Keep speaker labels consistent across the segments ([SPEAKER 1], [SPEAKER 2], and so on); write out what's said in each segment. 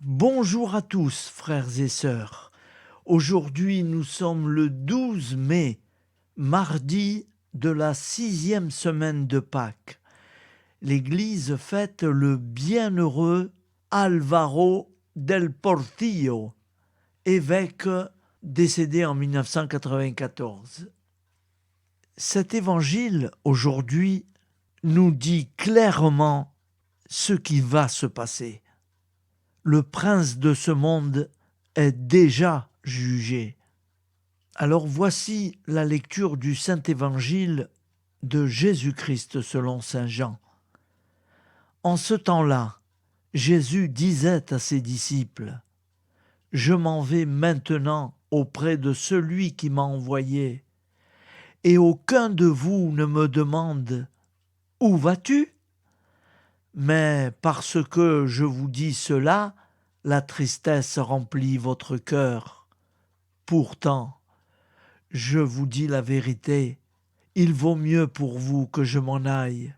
[SPEAKER 1] Bonjour à tous, frères et sœurs. Aujourd'hui, nous sommes le 12 mai, mardi de la 6e semaine de Pâques. L'Église fête le bienheureux Álvaro del Portillo, évêque décédé en 1994. Cet évangile, aujourd'hui, nous dit clairement ce qui va se passer. Le prince de ce monde est déjà jugé. Alors voici la lecture du Saint-Évangile de Jésus-Christ selon Saint Jean. En ce temps-là, Jésus disait à ses disciples : « Je m'en vais maintenant auprès de celui qui m'a envoyé, et aucun de vous ne me demande : Où vas-tu ? Mais parce que je vous dis cela, la tristesse remplit votre cœur. Pourtant, je vous dis la vérité, il vaut mieux pour vous que je m'en aille,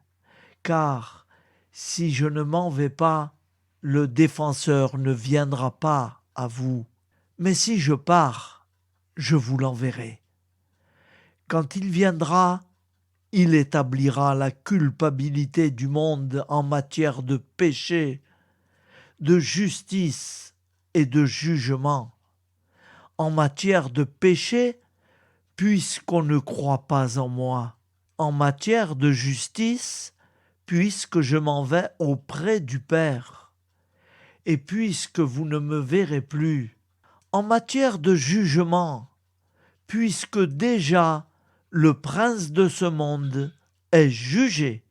[SPEAKER 1] car si je ne m'en vais pas, le défenseur ne viendra pas à vous. Mais si je pars, je vous l'enverrai. Quand il viendra, il établira la culpabilité du monde en matière de péché, de justice et de jugement. En matière de péché, puisqu'on ne croit pas en moi. En matière de justice, puisque je m'en vais auprès du Père. Et puisque vous ne me verrez plus. En matière de jugement, puisque déjà le prince de ce monde est jugé.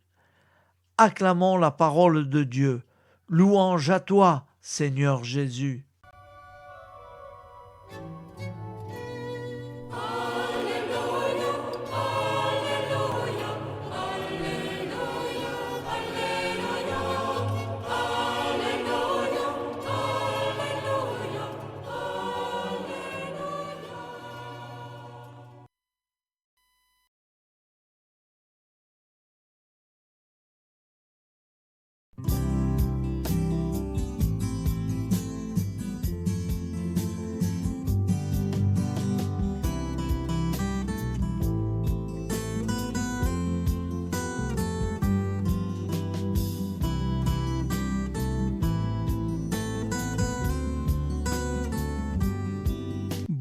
[SPEAKER 1] Acclamons la parole de Dieu. Louange à toi, Seigneur Jésus.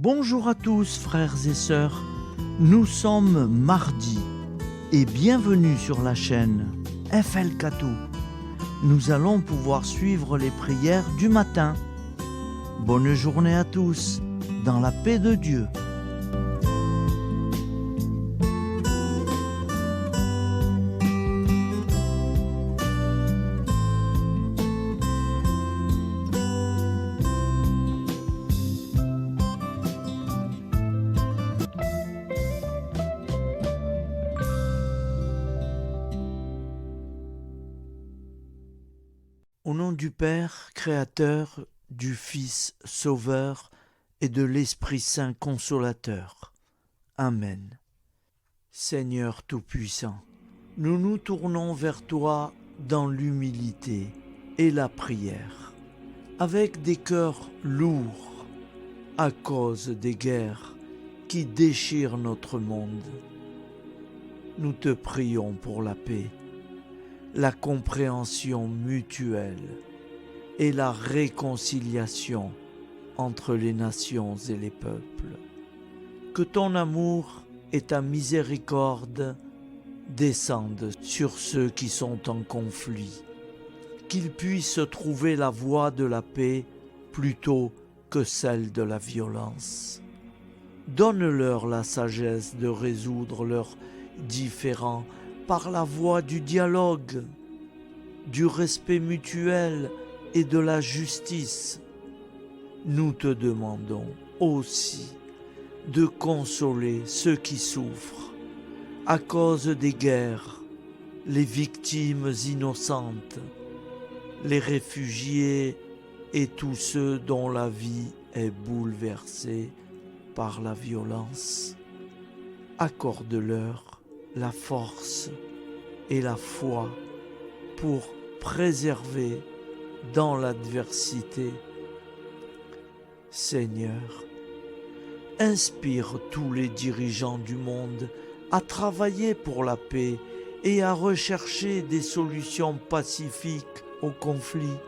[SPEAKER 1] Bonjour à tous, frères et sœurs. Nous sommes mardi et bienvenue sur la chaîne FL Cato. Nous allons pouvoir suivre les prières du matin. Bonne journée à tous, dans la paix de Dieu. Au nom du Père, Créateur, du Fils, Sauveur, et de l'Esprit Saint Consolateur. Amen. Seigneur Tout-Puissant, nous nous tournons vers toi dans l'humilité et la prière, avec des cœurs lourds à cause des guerres qui déchirent notre monde. Nous te prions pour la paix, la compréhension mutuelle et la réconciliation entre les nations et les peuples. Que ton amour et ta miséricorde descendent sur ceux qui sont en conflit, qu'ils puissent trouver la voie de la paix plutôt que celle de la violence. Donne-leur la sagesse de résoudre leurs différends par la voie du dialogue, du respect mutuel et de la justice. Nous te demandons aussi de consoler ceux qui souffrent à cause des guerres, les victimes innocentes, les réfugiés et tous ceux dont la vie est bouleversée par la violence. Accorde-leur la force et la foi pour préserver dans l'adversité Seigneur, inspire tous les dirigeants du monde à travailler pour la paix et à rechercher des solutions pacifiques aux conflits.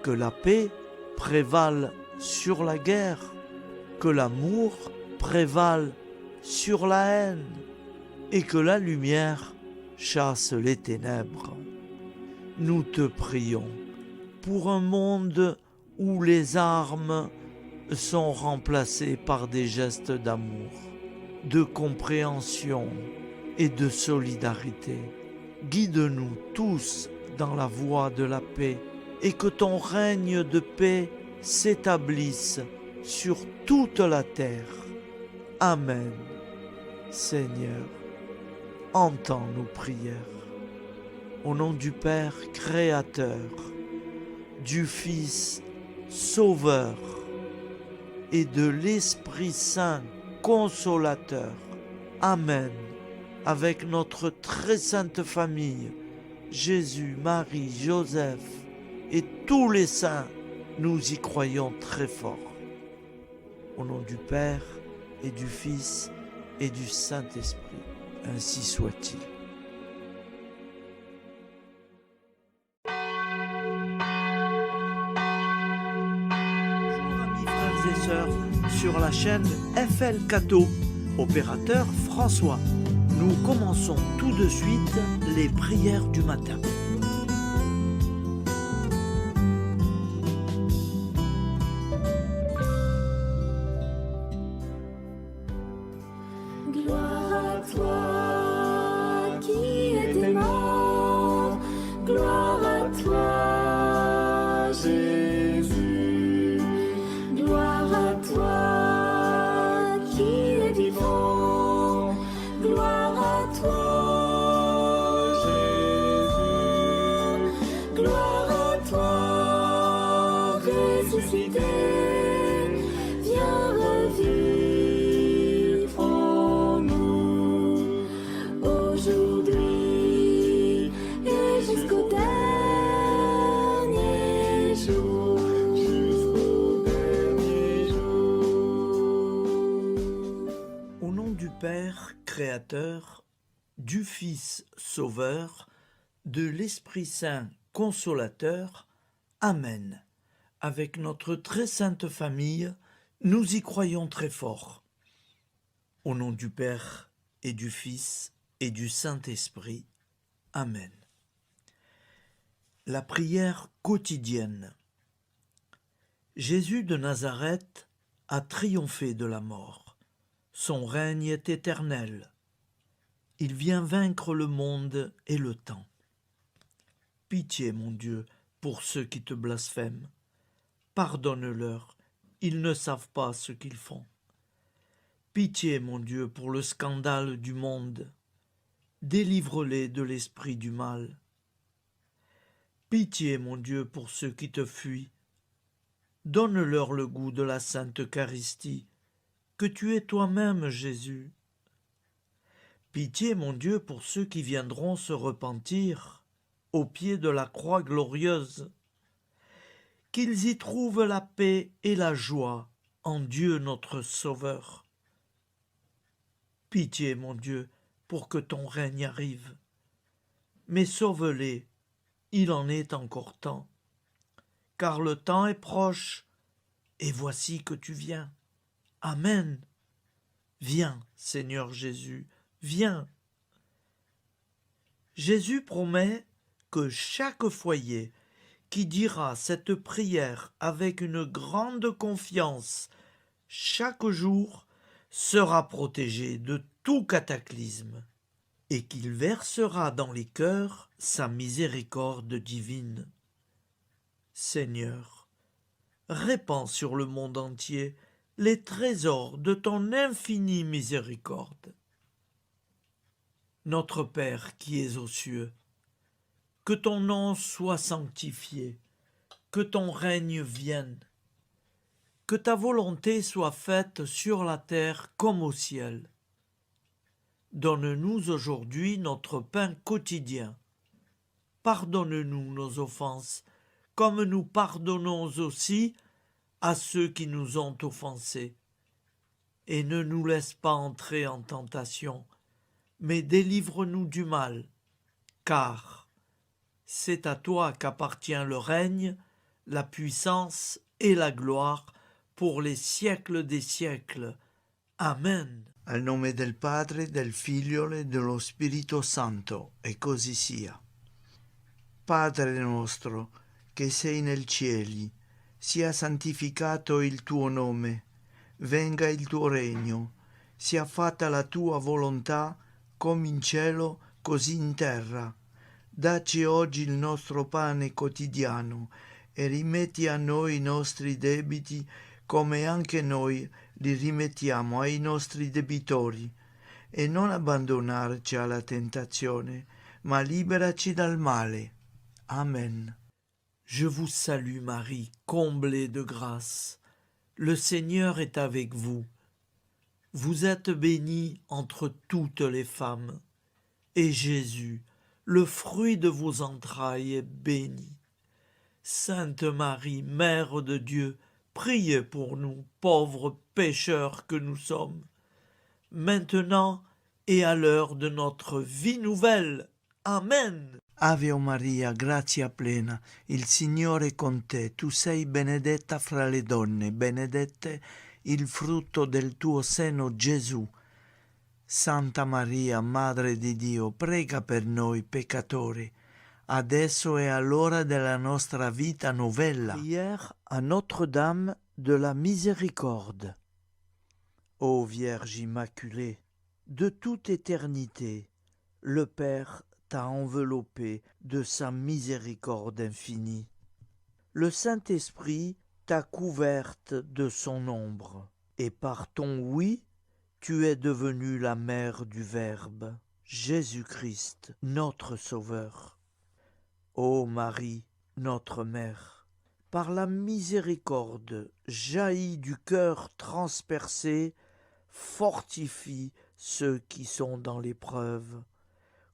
[SPEAKER 1] Que la paix prévale sur la guerre, que l'amour prévale sur la haine et que la lumière chasse les ténèbres. Nous te prions pour un monde où les armes sont remplacées par des gestes d'amour, de compréhension et de solidarité. Guide-nous tous dans la voie de la paix et que ton règne de paix s'établisse sur toute la terre. Amen. Seigneur, entends nos prières. Au nom du Père Créateur, du Fils Sauveur et de l'Esprit Saint Consolateur. Amen. Avec notre très sainte famille, Jésus, Marie, Joseph et tous les saints, nous y croyons très fort. Au nom du Père et du Fils et du Saint-Esprit, ainsi soit-il. Bonjour amis frères et sœurs sur la chaîne FL Cato, opérateur François. Nous commençons tout de suite les prières du matin.
[SPEAKER 2] Gloire à toi qui es mort, gloire à toi Jésus, gloire à toi qui es vivant, gloire à toi Jésus, gloire à toi ressuscité, viens revivre en nous aujourd'hui et jusqu'au dernier jour, jusqu'au dernier jour.
[SPEAKER 1] Au nom du Père Créateur, du Fils Sauveur, de l'Esprit Saint Consolateur. Amen. Avec notre très sainte famille, nous y croyons très fort. Au nom du Père et du Fils et du Saint-Esprit. Amen. La prière quotidienne. Jésus de Nazareth a triomphé de la mort. Son règne est éternel. Il vient vaincre le monde et le temps. Pitié, mon Dieu, pour ceux qui te blasphèment. Pardonne-leur, ils ne savent pas ce qu'ils font. Pitié, mon Dieu, pour le scandale du monde. Délivre-les de l'esprit du mal. Pitié, mon Dieu, pour ceux qui te fuient. Donne-leur le goût de la Sainte Eucharistie, que tu es toi-même, Jésus. Pitié, mon Dieu, pour ceux qui viendront se repentir au pied de la croix glorieuse, qu'ils y trouvent la paix et la joie en Dieu notre Sauveur. Pitié, mon Dieu, pour que ton règne arrive. Mais sauve-les, il en est encore temps, car le temps est proche, et voici que tu viens. Amen. Viens, Seigneur Jésus, viens. Jésus promet que chaque foyer qui dira cette prière avec une grande confiance chaque jour sera protégé de tout cataclysme et qu'il versera dans les cœurs sa miséricorde divine. Seigneur, répands sur le monde entier les trésors de ton infinie miséricorde. Notre Père qui es aux cieux, que ton nom soit sanctifié, que ton règne vienne, que ta volonté soit faite sur la terre comme au ciel. Donne-nous aujourd'hui notre pain quotidien. Pardonne-nous nos offenses, comme nous pardonnons aussi à ceux qui nous ont offensés. Et ne nous laisse pas entrer en tentation, mais délivre-nous du mal, car c'est à toi qu'appartient le règne, la puissance et la gloire pour les siècles des siècles. Amen.
[SPEAKER 3] Al nome del Padre, del Figlio e dello Spirito Santo, e così sia. Padre nostro, che sei nel cieli, sia santificato il tuo nome, venga il tuo regno, sia fatta la tua volontà, come in cielo, così in terra. Dacci oggi il nostro pane quotidiano e rimetti a noi i nostri debiti, come anche noi li rimettiamo ai nostri debitori, e non abbandonarci alla tentazione, ma liberaci dal male. Amen.
[SPEAKER 1] Je vous salue Marie, comblée de grâce. Le Seigneur est avec vous. Vous êtes bénie entre toutes les femmes, et Jésus, le fruit de vos entrailles, est béni. Sainte Marie, Mère de Dieu, priez pour nous, pauvres pécheurs que nous sommes, maintenant et à l'heure de notre vie nouvelle. Amen.
[SPEAKER 3] Ave Maria, grazia plena, il Signore è con te, tu sei benedetta fra le donne, benedetto il frutto del tuo seno, Gesù. Santa Maria, Madre di Dio, prega per noi peccatori, adesso e all'ora della nostra vita novella.
[SPEAKER 1] Prière à Notre-Dame de la Miséricorde.
[SPEAKER 3] Ô Vierge Immaculée,
[SPEAKER 1] De toute éternité, le Père t'a enveloppé de sa miséricorde infinie. Le Saint-Esprit t'a couverte de son ombre, et par ton oui, tu es devenue la mère du Verbe, Jésus-Christ, notre Sauveur. Ô Marie, notre Mère, par la miséricorde jaillie du cœur transpercé, fortifie ceux qui sont dans l'épreuve,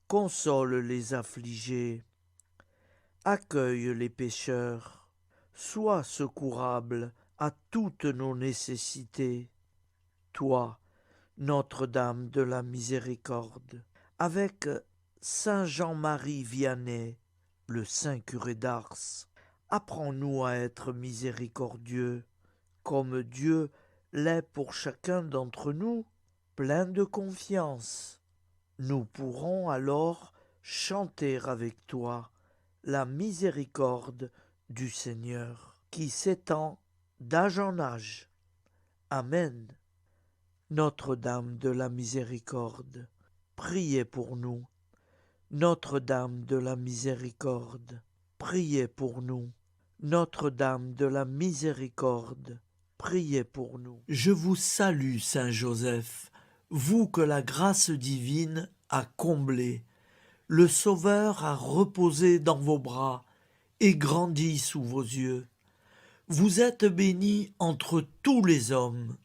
[SPEAKER 1] console les affligés, accueille les pécheurs, sois secourable à toutes nos nécessités. Toi, Notre-Dame de la Miséricorde, avec Saint Jean-Marie Vianney, le Saint curé d'Ars, apprends-nous à être miséricordieux, comme Dieu l'est pour chacun d'entre nous, plein de confiance. Nous pourrons alors chanter avec toi la miséricorde du Seigneur, qui s'étend d'âge en âge. Amen. Notre-Dame de la Miséricorde, priez pour nous. Notre-Dame de la Miséricorde, priez pour nous. Notre-Dame de la Miséricorde, priez pour nous. Je vous salue, Saint Joseph, vous que la grâce divine a comblé. Le Sauveur a reposé dans vos bras et grandi sous vos yeux. Vous êtes bénie entre tous les hommes.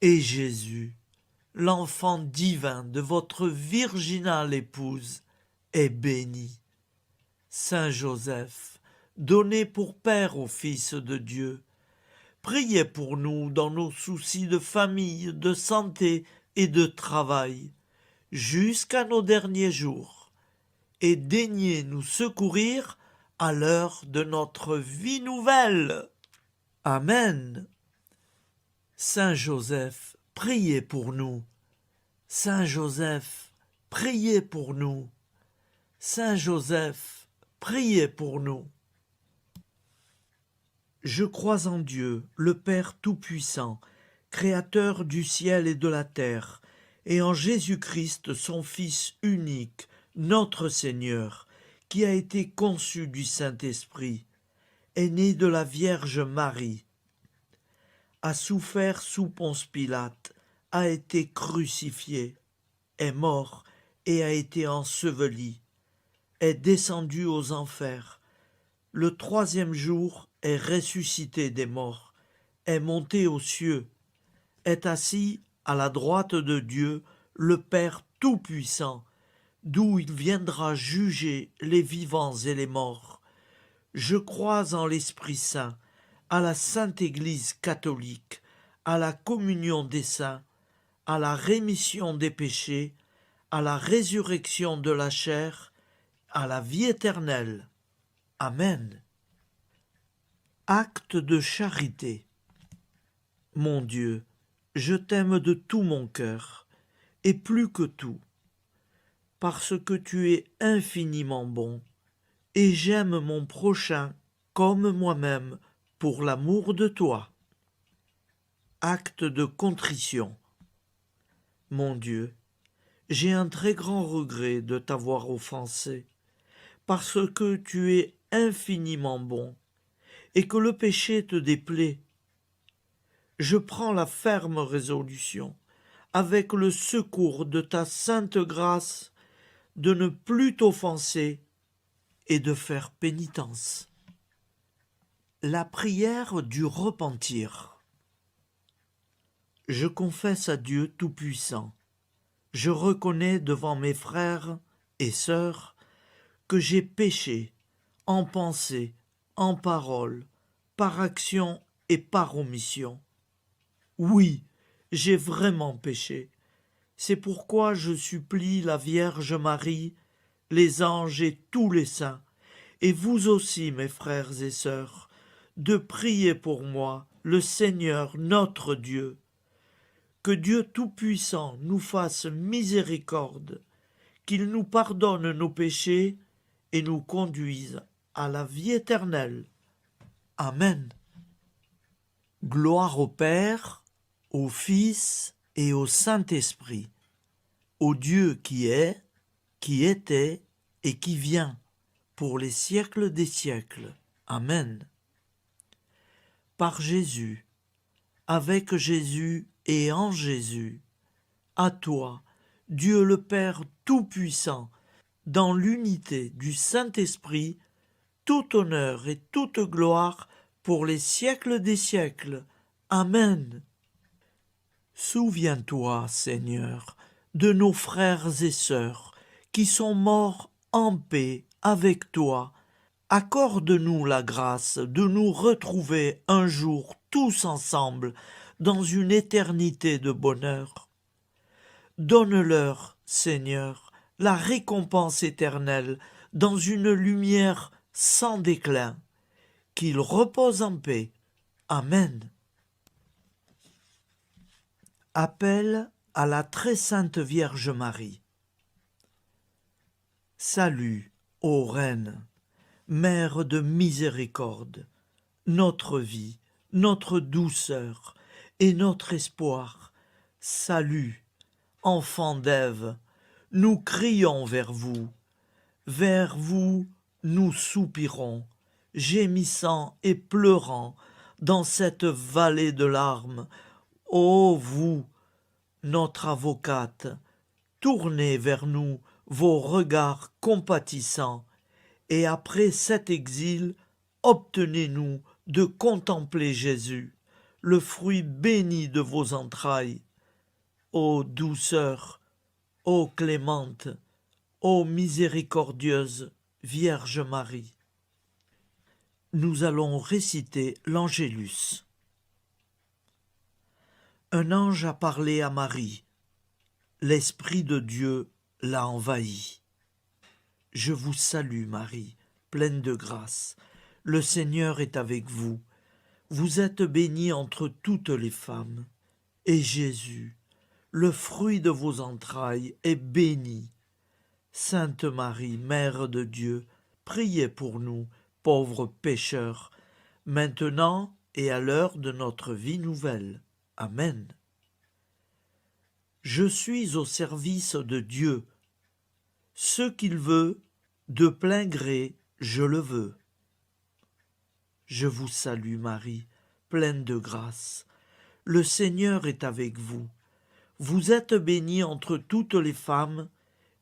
[SPEAKER 1] Et Jésus, l'enfant divin de votre virginale épouse, est béni. Saint Joseph, donné pour Père au Fils de Dieu, priez pour nous dans nos soucis de famille, de santé et de travail, jusqu'à nos derniers jours, et daignez nous secourir à l'heure de notre vie nouvelle. Amen. Saint Joseph, priez pour nous. Saint Joseph, priez pour nous. Saint Joseph, priez pour nous. Je crois en Dieu, le Père Tout-Puissant, Créateur du ciel et de la terre, et en Jésus-Christ, son Fils unique, notre Seigneur, qui a été conçu du Saint-Esprit, est né de la Vierge Marie, a souffert sous Ponce Pilate, a été crucifié, est mort et a été enseveli, est descendu aux enfers, le troisième jour est ressuscité des morts, est monté aux cieux, est assis à la droite de Dieu, le Père Tout-Puissant, d'où il viendra juger les vivants et les morts. Je crois en l'Esprit Saint, à la Sainte Église catholique, à la communion des saints, à la rémission des péchés, à la résurrection de la chair, à la vie éternelle. Amen. Acte de charité. Mon Dieu, je t'aime de tout mon cœur, et plus que tout, parce que tu es infiniment bon, et j'aime mon prochain comme moi-même pour l'amour de toi. Acte de contrition. Mon Dieu, j'ai un très grand regret de t'avoir offensé, parce que tu es infiniment bon, et que le péché te déplaît. Je prends la ferme résolution, avec le secours de ta sainte grâce, de ne plus t'offenser et de faire pénitence. La prière du repentir. Je confesse à Dieu Tout-Puissant. Je reconnais devant mes frères et sœurs que j'ai péché en pensée, en parole, par action et par omission. Oui, j'ai vraiment péché. C'est pourquoi je supplie la Vierge Marie, les anges et tous les saints, et vous aussi, mes frères et sœurs, de prier pour moi, le Seigneur notre Dieu. Que Dieu Tout-Puissant nous fasse miséricorde, qu'il nous pardonne nos péchés et nous conduise à la vie éternelle. Amen. Gloire au Père, au Fils et au Saint-Esprit, au Dieu qui est, qui était et qui vient, pour les siècles des siècles. Amen. Par Jésus, avec Jésus et en Jésus, à toi, Dieu le Père Tout-Puissant, dans l'unité du Saint-Esprit, tout honneur et toute gloire pour les siècles des siècles. Amen. Souviens-toi, Seigneur, de nos frères et sœurs qui sont morts en paix avec toi. Accorde-nous la grâce de nous retrouver un jour tous ensemble dans une éternité de bonheur. Donne-leur, Seigneur, la récompense éternelle dans une lumière sans déclin. Qu'ils reposent en paix. Amen. Appel à la très sainte Vierge Marie. Salut, ô Reine, Mère de miséricorde, notre vie, notre douceur et notre espoir. Salut, enfant d'Ève, nous crions vers vous nous soupirons, gémissant et pleurant dans cette vallée de larmes. Ô vous, notre avocate, tournez vers nous vos regards compatissants, et après cet exil, obtenez-nous de contempler Jésus, le fruit béni de vos entrailles. Ô douceur, ô clémente, ô miséricordieuse Vierge Marie. Nous allons réciter l'Angélus. Un ange a parlé à Marie. L'Esprit de Dieu l'a envahie. Je vous salue, Marie, pleine de grâce. Le Seigneur est avec vous. Vous êtes bénie entre toutes les femmes. Et Jésus, le fruit de vos entrailles, est béni. Sainte Marie, Mère de Dieu, priez pour nous, pauvres pécheurs, maintenant et à l'heure de notre vie nouvelle. Amen. Je suis au service de Dieu. Ce qu'il veut, de plein gré, je le veux. Je vous salue, Marie, pleine de grâce. Le Seigneur est avec vous. Vous êtes bénie entre toutes les femmes,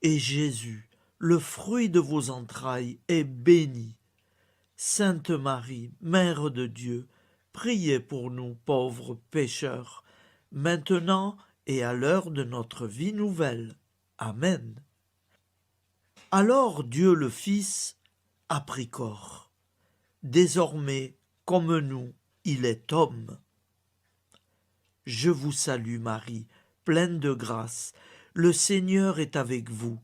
[SPEAKER 1] et Jésus, le fruit de vos entrailles, est béni. Sainte Marie, Mère de Dieu, priez pour nous pauvres pécheurs, maintenant et à l'heure de notre vie nouvelle. Amen. Alors Dieu le Fils a pris corps. Désormais, comme nous, il est homme. Je vous salue Marie, pleine de grâce. Le Seigneur est avec vous.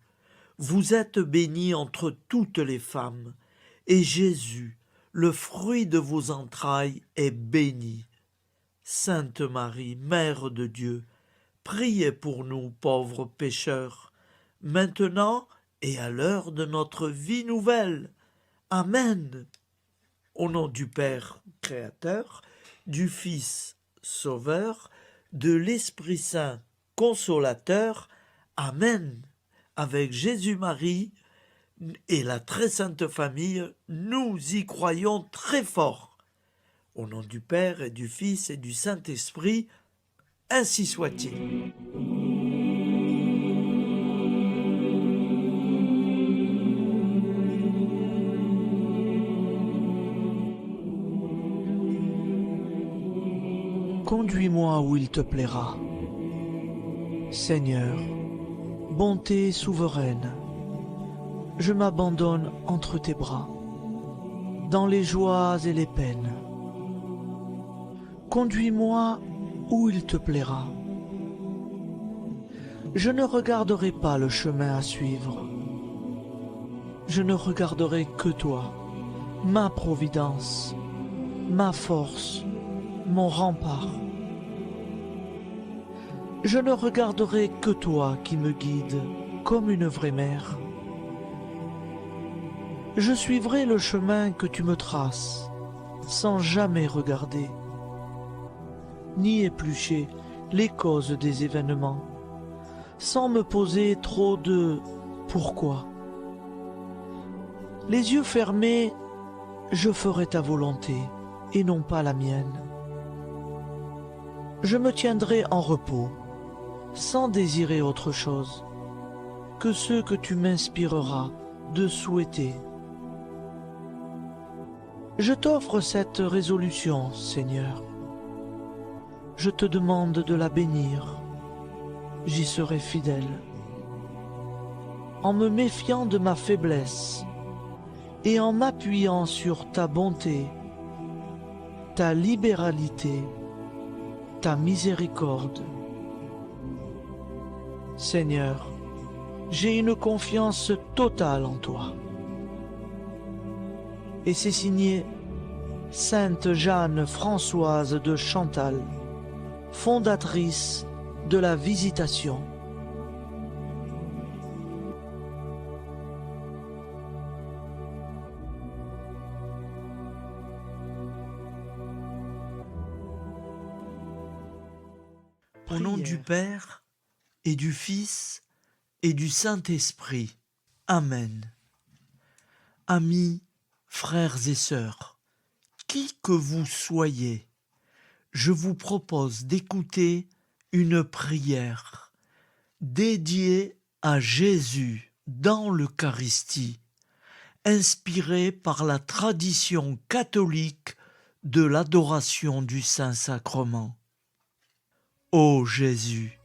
[SPEAKER 1] Vous êtes bénie entre toutes les femmes, et Jésus, le fruit de vos entrailles, est béni. Sainte Marie, Mère de Dieu, priez pour nous pauvres pécheurs, maintenant et à l'heure de notre vie nouvelle. Amen. Au nom du Père Créateur, du Fils Sauveur, de l'Esprit Saint Consolateur. Amen. Avec Jésus-Marie et la très sainte famille, nous y croyons très fort. Au nom du Père et du Fils et du Saint-Esprit, ainsi soit-il.
[SPEAKER 4] Conduis-moi où il te plaira. Seigneur, bonté souveraine, je m'abandonne entre tes bras, dans les joies et les peines. Conduis-moi où il te plaira. Je ne regarderai pas le chemin à suivre. Je ne regarderai que toi, ma providence, ma force, mon rempart. Je ne regarderai que toi qui me guides comme une vraie mère. Je suivrai le chemin que tu me traces, sans jamais regarder, ni éplucher les causes des événements, sans me poser trop de pourquoi. Les yeux fermés, je ferai ta volonté et non pas la mienne. Je me tiendrai en repos, sans désirer autre chose que ce que tu m'inspireras de souhaiter. Je t'offre cette résolution, Seigneur. Je te demande de la bénir. J'y serai fidèle. En me méfiant de ma faiblesse et en m'appuyant sur ta bonté, ta libéralité, ta miséricorde. Seigneur, j'ai une confiance totale en toi. Et c'est signé Sainte Jeanne Françoise de Chantal, fondatrice de la Visitation.
[SPEAKER 1] Au nom du Père et du Fils et du Saint-Esprit. Amen. Amis, frères et sœurs, qui que vous soyez, je vous propose d'écouter une prière dédiée à Jésus dans l'Eucharistie, inspirée par la tradition catholique de l'adoration du Saint-Sacrement. Ô Jésus,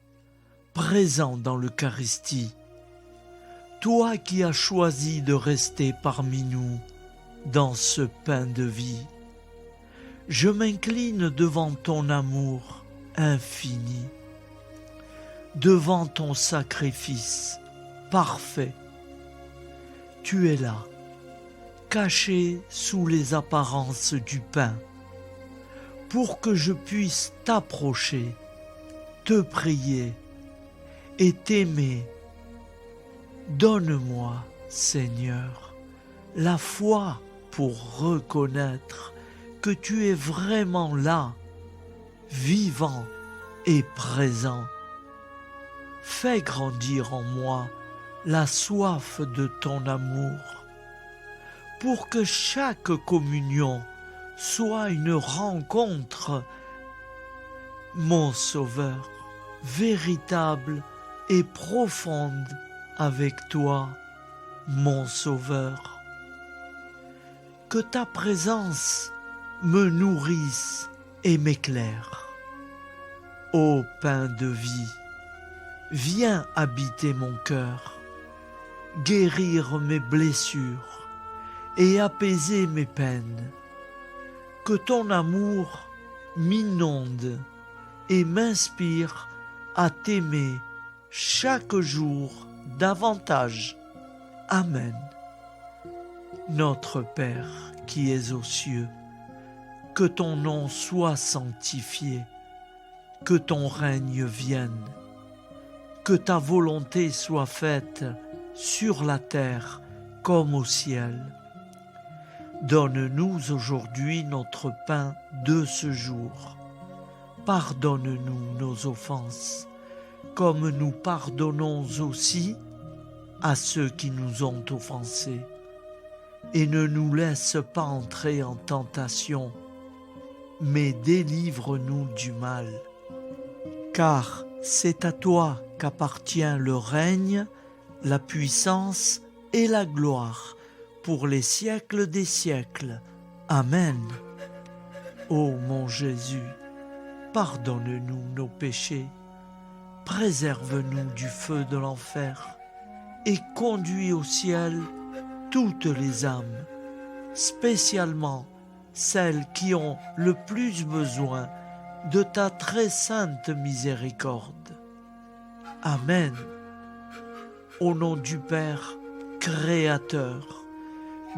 [SPEAKER 1] présent dans l'Eucharistie, toi qui as choisi de rester parmi nous dans ce pain de vie, je m'incline devant ton amour infini, devant ton sacrifice parfait. Tu es là, caché sous les apparences du pain, pour que je puisse t'approcher, te prier et t'aimer. Donne-moi, Seigneur, la foi pour reconnaître que tu es vraiment là, vivant et présent. Fais grandir en moi la soif de ton amour, pour que chaque communion soit une rencontre, mon Sauveur, véritable et profonde avec toi, mon Sauveur. Que ta présence me nourrisse et m'éclaire. Ô pain de vie, viens habiter mon cœur, guérir mes blessures et apaiser mes peines. que ton amour m'inonde et m'inspire à t'aimer chaque jour davantage. Amen. Notre Père qui es aux cieux, que ton nom soit sanctifié, que ton règne vienne, que ta volonté soit faite sur la terre comme au ciel. Donne-nous aujourd'hui notre pain de ce jour. Pardonne-nous nos offenses, comme nous pardonnons aussi à ceux qui nous ont offensés. Et ne nous laisse pas entrer en tentation, mais délivre-nous du mal. Car c'est à toi qu'appartient le règne, la puissance et la gloire pour les siècles des siècles. Amen. Ô mon Jésus, pardonne-nous nos péchés, préserve-nous du feu de l'enfer et conduis au ciel toutes les âmes, spécialement celles qui ont le plus besoin de ta très sainte miséricorde. Amen. Au nom du Père Créateur,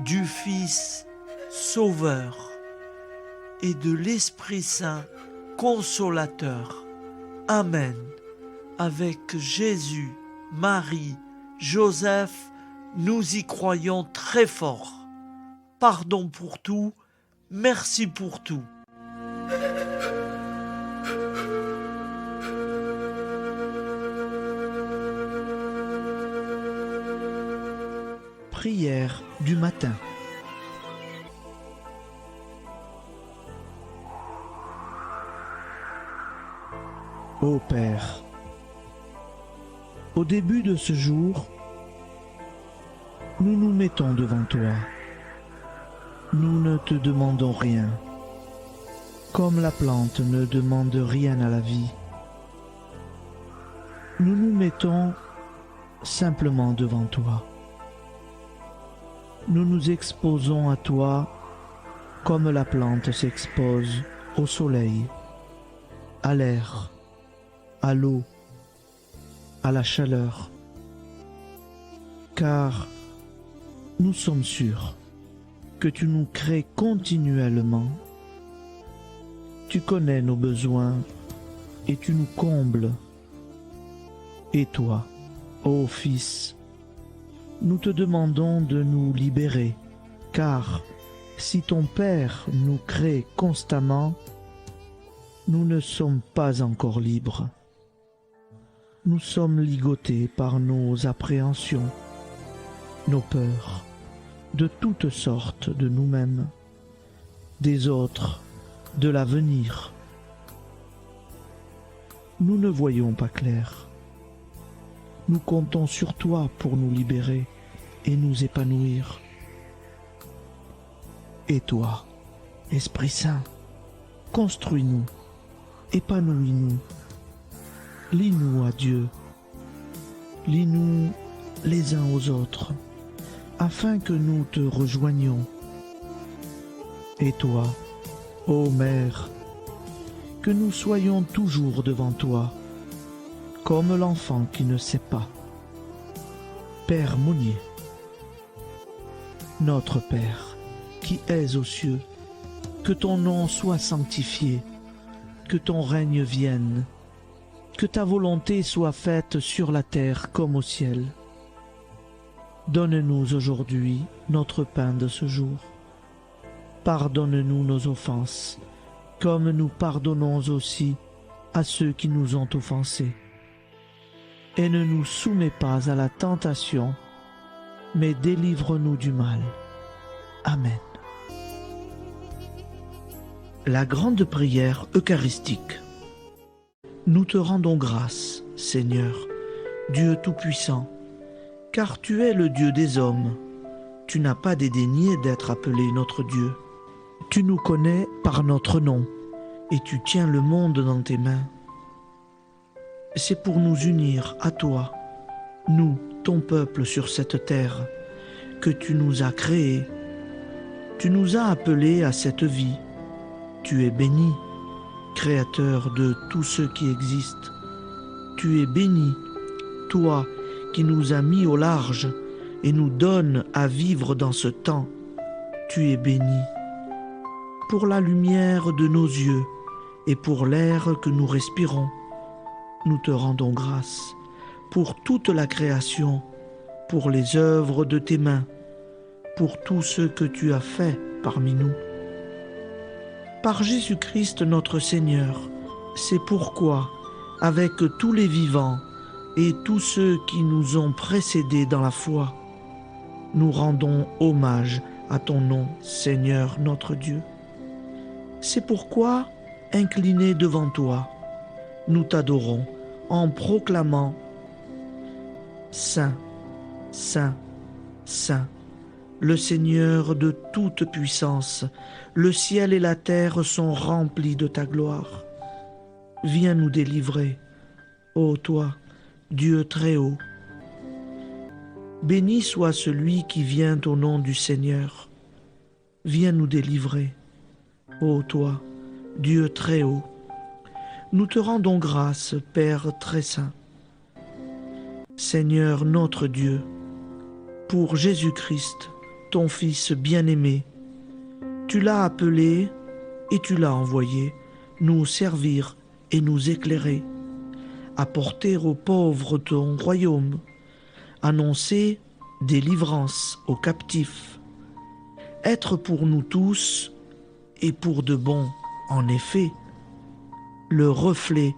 [SPEAKER 1] du Fils Sauveur et de l'Esprit Saint Consolateur. Amen. Avec Jésus, Marie, Joseph, nous y croyons très fort. Pardon pour tout, merci pour tout.
[SPEAKER 4] Prière du matin. Ô Père, au début de ce jour, nous nous mettons devant toi. Nous ne te demandons rien, comme la plante ne demande rien à la vie. Nous nous mettons simplement devant toi. Nous nous exposons à toi comme la plante s'expose au soleil, à l'air, à l'eau, à la chaleur. Car nous sommes sûrs que tu nous crées continuellement. Tu connais nos besoins et tu nous combles. Et toi, ô Fils, nous te demandons de nous libérer, car si ton Père nous crée constamment, nous ne sommes pas encore libres. Nous sommes ligotés par nos appréhensions, nos peurs, de toutes sortes de nous-mêmes, des autres, de l'avenir. Nous ne voyons pas clair. Nous comptons sur toi pour nous libérer et nous épanouir. Et toi, Esprit Saint, construis-nous, épanouis-nous, lie-nous à Dieu, lie-nous les uns aux autres, afin que nous te rejoignions. Et toi, ô Mère, que nous soyons toujours devant toi, comme l'enfant qui ne sait pas. Père Monnier, notre Père, qui es aux cieux, que ton nom soit sanctifié, que ton règne vienne, que ta volonté soit faite sur la terre comme au ciel. Donne-nous aujourd'hui notre pain de ce jour. Pardonne-nous nos offenses, comme nous pardonnons aussi à ceux qui nous ont offensés. Et ne nous soumets pas à la tentation, mais délivre-nous du mal. Amen. La grande prière eucharistique. Nous te rendons grâce, Seigneur, Dieu Tout-Puissant, car tu es le Dieu des hommes. Tu n'as pas dédaigné d'être appelé notre Dieu. Tu nous connais par notre nom, et tu tiens le monde dans tes mains. C'est pour nous unir à toi, nous, ton peuple sur cette terre, que tu nous as créés. Tu nous as appelés à cette vie, Tu es béni, Créateur de tout ce qui existe. Tu es béni, toi qui nous as mis au large et nous donnes à vivre dans ce temps. Tu es béni. Pour la lumière de nos yeux et pour l'air que nous respirons, nous te rendons grâce. Pour toute la création, pour les œuvres de tes mains, pour tout ce que tu as fait parmi nous. Par Jésus-Christ notre Seigneur, c'est pourquoi, avec tous les vivants et tous ceux qui nous ont précédés dans la foi, nous rendons hommage à ton nom, Seigneur notre Dieu. C'est pourquoi, inclinés devant toi, nous t'adorons en proclamant « Saint, Saint, Saint ». Le Seigneur de toute puissance, le ciel et la terre sont remplis de ta gloire. Viens nous délivrer, ô toi, Dieu très haut. Béni soit celui qui vient au nom du Seigneur. Viens nous délivrer, ô toi, Dieu très haut. Nous te rendons grâce, Père très saint. Seigneur notre Dieu, pour Jésus-Christ, ton Fils bien-aimé, tu l'as appelé et tu l'as envoyé nous servir et nous éclairer, apporter aux pauvres ton royaume, annoncer délivrance aux captifs, être pour nous tous et pour de bon, en effet, le reflet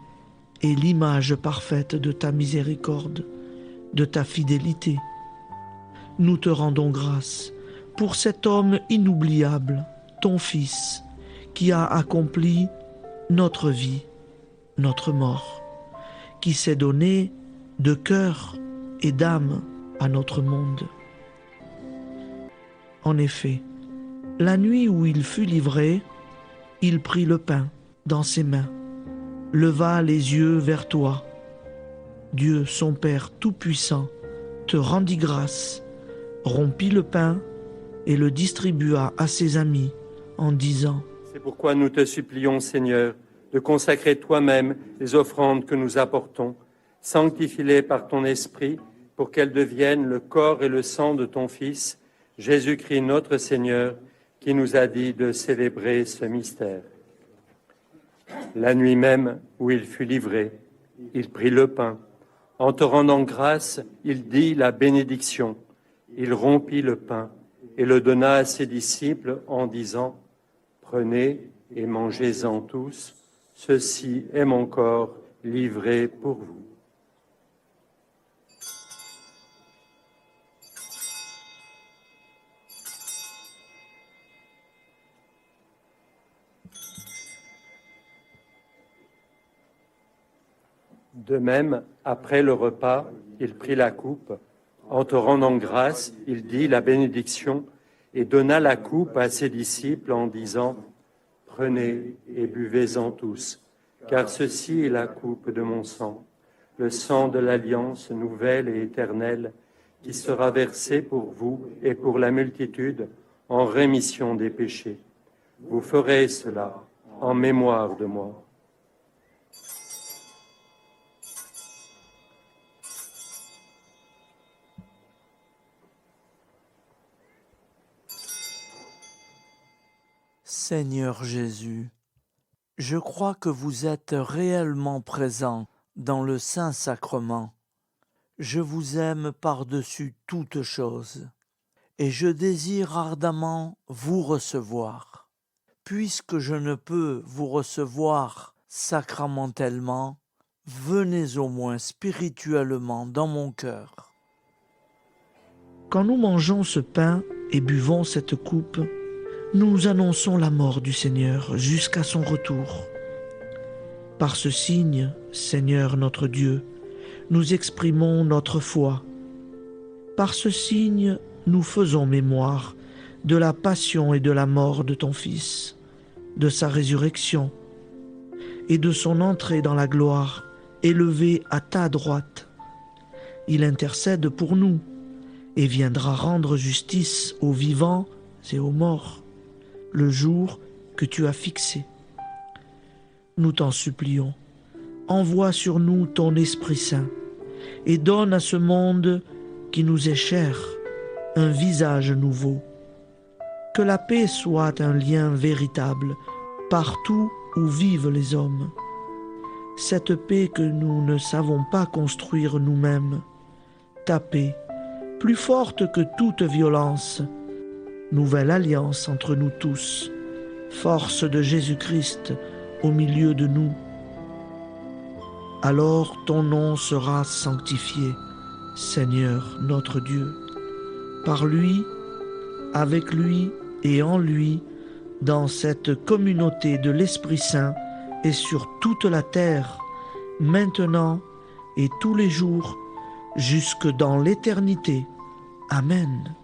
[SPEAKER 4] et l'image parfaite de ta miséricorde, de ta fidélité. Nous te rendons grâce pour cet homme inoubliable, ton Fils, qui a accompli notre vie, notre mort, qui s'est donné de cœur et d'âme à notre monde. En effet, la nuit où il fut livré, il prit le pain dans ses mains, leva les yeux vers toi. Dieu, son Père tout-puissant, te rendit grâce, rompit le pain et le distribua à ses amis en disant :
[SPEAKER 5] C'est pourquoi nous te supplions, Seigneur, de consacrer toi-même les offrandes que nous apportons. Sanctifie-les par ton Esprit pour qu'elles deviennent le corps et le sang de ton Fils, Jésus-Christ notre Seigneur, qui nous a dit de célébrer ce mystère. La nuit même où il fut livré, il prit le pain. En te rendant grâce, il dit la bénédiction. Il rompit le pain et le donna à ses disciples en disant : Prenez et mangez-en tous, ceci est mon corps livré pour vous. De même, après le repas, il prit la coupe. En te rendant grâce, il dit la bénédiction et donna la coupe à ses disciples en disant : Prenez et buvez-en tous, car ceci est la coupe de mon sang, le sang de l'alliance nouvelle et éternelle, qui sera versé pour vous et pour la multitude en rémission des péchés. Vous ferez cela en mémoire de moi.
[SPEAKER 1] Seigneur Jésus, je crois que vous êtes réellement présent dans le Saint-Sacrement. Je vous aime par-dessus toute chose et je désire ardemment vous recevoir. Puisque je ne peux vous recevoir sacramentellement, venez au moins spirituellement dans mon cœur.
[SPEAKER 4] Quand nous mangeons ce pain et buvons cette coupe, nous annonçons la mort du Seigneur jusqu'à son retour. Par ce signe, Seigneur notre Dieu, nous exprimons notre foi. Par ce signe, nous faisons mémoire de la passion et de la mort de ton Fils, de sa résurrection et de son entrée dans la gloire, élevé à ta droite. Il intercède pour nous et viendra rendre justice aux vivants et aux morts, le jour que tu as fixé. nous t'en supplions. Envoie sur nous ton Esprit Saint et donne à ce monde qui nous est cher un visage nouveau. Que la paix soit un lien véritable partout où vivent les hommes. Cette paix que nous ne savons pas construire nous-mêmes. Ta paix, plus forte que toute violence. Nouvelle alliance entre nous tous. Force de Jésus-Christ au milieu de nous. Alors ton nom sera sanctifié, Seigneur notre Dieu. Par lui, avec lui et en lui, dans cette communauté de l'Esprit Saint et sur toute la terre, maintenant et tous les jours, jusque dans l'éternité. Amen.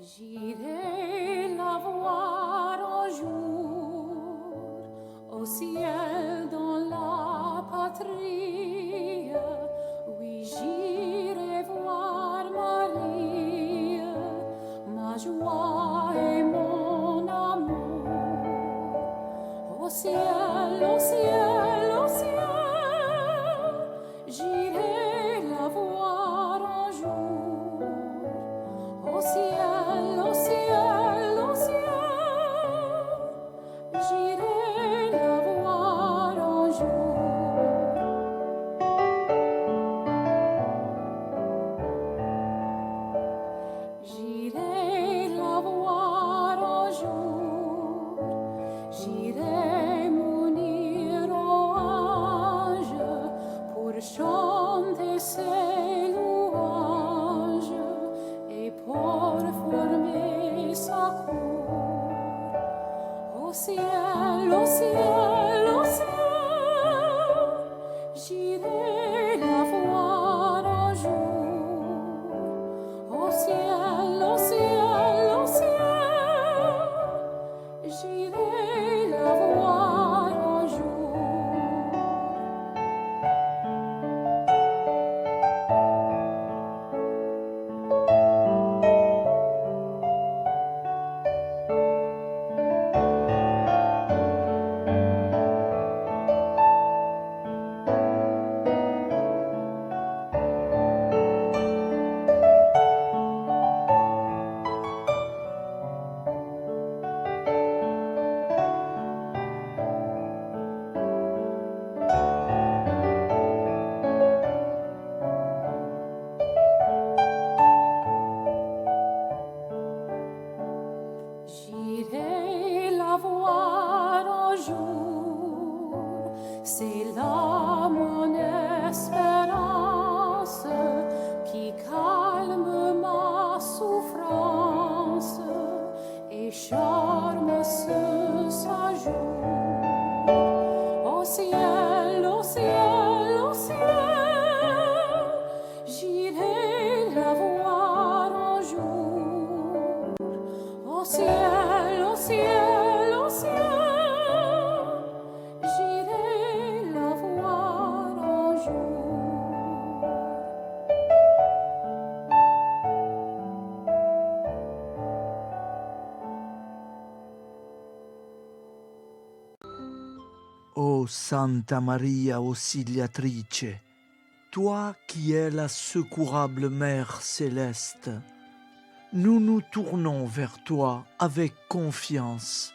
[SPEAKER 6] J'irai la voir un jour au ciel dans la patrie. Oui, j'irai voir Marie, ma joie et mon amour. Au ciel, au ciel, au ciel, j'irai la voir un jour. Au ciel, au ciel, au ciel, j'irai la voir un jour. J'irai la voir un jour, j'irai m'unir aux anges pour chanter ses louanges et pour former sa cour. Au ciel, au ciel, au ciel, j'irai la voir un jour. Au ciel, au ciel, au ciel, j'irai la voir un jour. J'irai la voir un jour, c'est là mon espérance qui calme ma souffrance et charme ce séjour. Au ciel, au ciel, au ciel, j'irai la voir un jour. Au ciel, au ciel, au ciel, j'irai la voir un jour.
[SPEAKER 1] Ô Santa Maria Auxiliatrice, toi qui es la secourable Mère céleste, nous nous tournons vers toi avec confiance,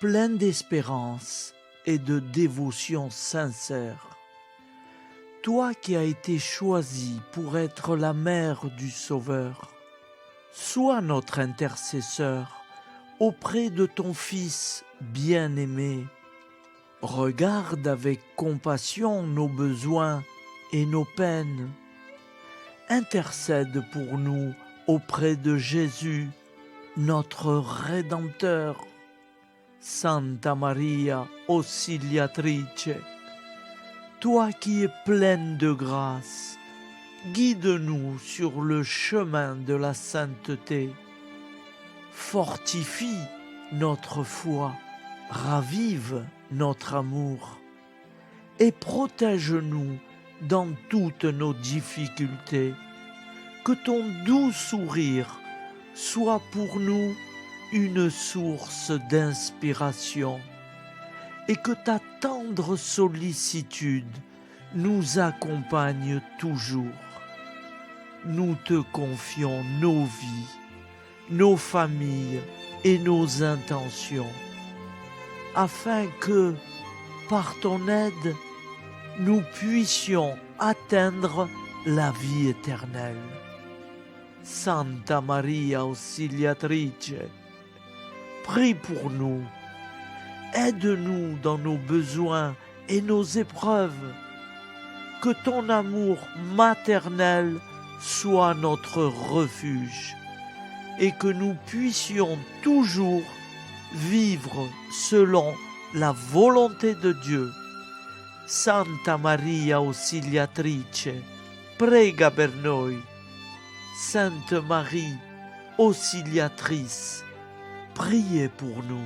[SPEAKER 1] plein d'espérance et de dévotion sincère. Toi qui as été choisie pour être la mère du Sauveur, sois notre intercesseur auprès de ton Fils bien-aimé. Regarde avec compassion nos besoins et nos peines. Intercède pour nous auprès de Jésus, notre Rédempteur. Santa Maria Auxiliatrice, toi qui es pleine de grâce, guide-nous sur le chemin de la sainteté. Fortifie notre foi, ravive notre amour et protège-nous dans toutes nos difficultés. Que ton doux sourire soit pour nous une source d'inspiration et que ta tendre sollicitude nous accompagne toujours. Nous te confions nos vies, nos familles et nos intentions, afin que, par ton aide, nous puissions atteindre la vie éternelle. Santa Maria Auxiliatrice, prie pour nous, aide-nous dans nos besoins et nos épreuves, que ton amour maternel soit notre refuge et que nous puissions toujours vivre selon la volonté de Dieu. Santa Maria Auxiliatrice, prega per noi. Sainte Marie, Auxiliatrice, priez pour nous.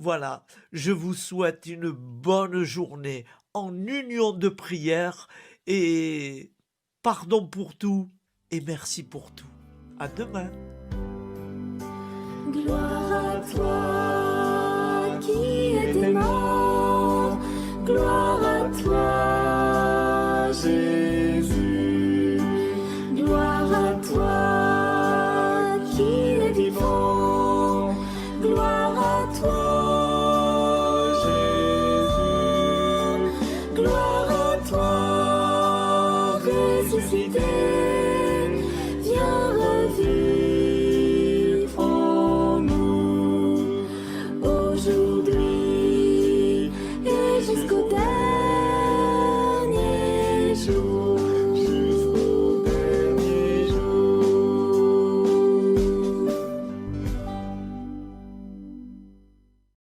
[SPEAKER 1] Voilà, je vous souhaite une bonne journée en union de prière et pardon pour tout et merci pour tout. À demain.
[SPEAKER 2] Gloire à toi qui étais mort, gloire à toi Jésus, gloire à toi qui es vivant, gloire à toi Jésus, gloire à toi ressuscité, viens revivre en nous aujourd'hui et jusqu'au dernier